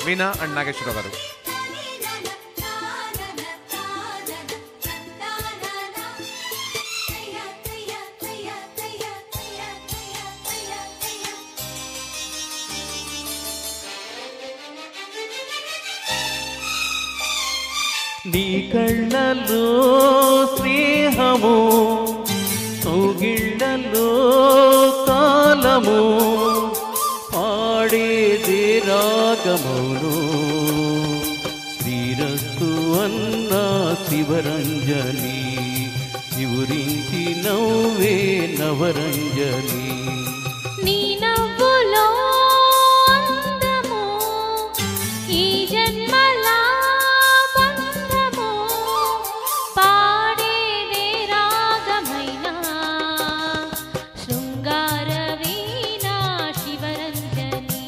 Meena and Nageswararao గారు. నీ కళ్ళలో స్నేహము, కౌగిళ్ళలో కాలము, పాడేదే రాగమౌను. శ్రీరస్తు అన్న శివరంజని, శివురించి నవ్వే నవరంజని. నీ నవ్వులో అందము, ఈ జన్మలా బంధము, పాడేదే రాగమైన శృంగార వీణ శివరంజని,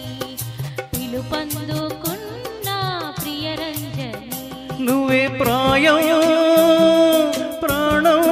పిలుపందుకున్న ప్రియరంజని. నువ్వే ప్రాయం ప్రాణం,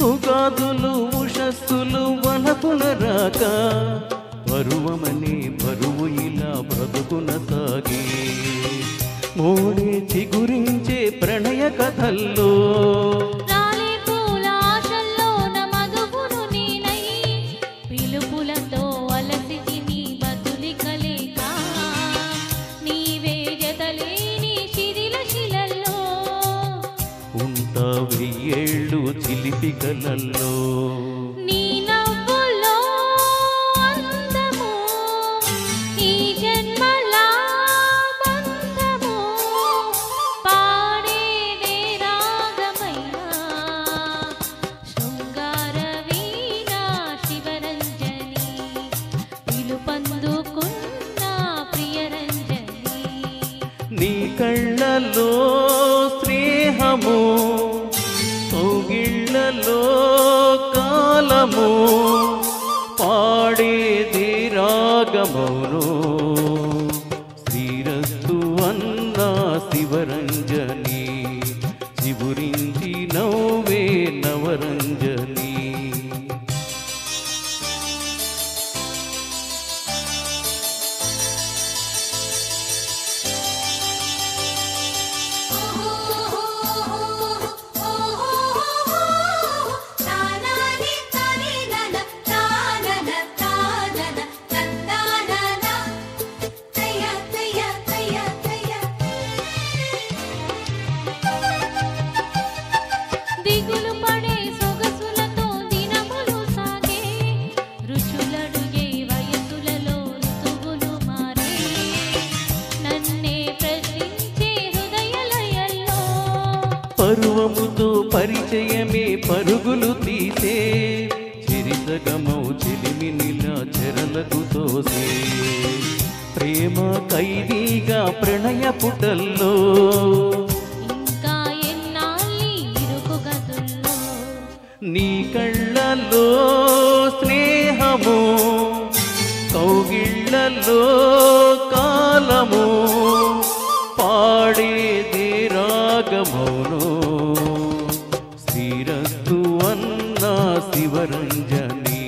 ఉగాదులు ఉషస్సులు వనపున రాక, పరువమనే బరువు ఇలా బ్రతుకున సాగే. మోడే చిగురించే ప్రణయ కథల్లో, రాలే పూల ఆశల్లోన మధువును నేనై, పిలుపులతో అలసితి నీ బతులికలేక, నీవే జతలేని శిథిల శిలల్లో, ఉంటా వెయ్యేళ్ళు చిలిపి కలల్లో. నీ నవ్వులో అందము, ఈ జన్మలా బంధము, పాడేదే రాగమైన శృంగార వీణ శివరంజని, పిలుపందుకున్న ప్రియరంజని. నీ కళ్ళలో స్నేహము, కౌగిళ్ళలో కాలము, పాడేది రాగమౌను. శ్రీరస్తు అన్న శివరంజని, శివురించి నవ్వే నవరంజని. దిగులు పడే సొగసులతో దినములు సాగే, రుచులడుగే వయసులలో ఋతువులు మారే, నన్నే ప్రశ్నించే హృదయలయల్లో, పరువముతో పరిచయమే పరుగులు తీసే, చిరిసగమౌ చిలిమినిలా చెరలకు తోసే. ప్రేమ ఖైదీగా ప్రణయ పుటల్లో, ఇంకా ఎన్నాళ్ళీ ఇరుకు గదుల్లో. నీ కళ్ళలో స్నేహము, కౌగిళ్ళలో కాలము, పాడేది రాగమౌను. శ్రీరస్తు అన్న శివరంజని,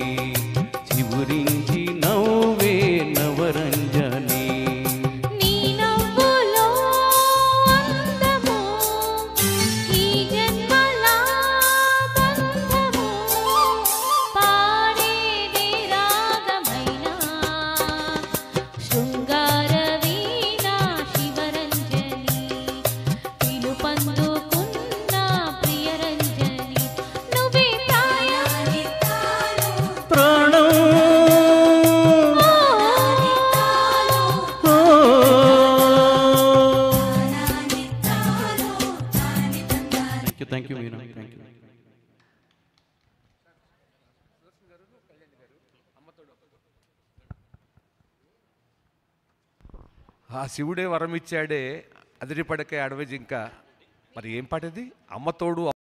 చివురించి నవ్వే నవరంజని. నీ నవ్వులో అందము, ఈ జన్మలా బంధము, పాడేది రాగమైన శృంగార వీణ శివరంజని, పిలుపందుకున్న ప్రియరంజని. నువ్వే ప్రాణం thank you Meena, thank you. ఆ శివుడే వరం ఇచ్చాడే అదిరిపడకే అడవి జింక. మరి ఏం పాట ఇది? అమ్మ తోడు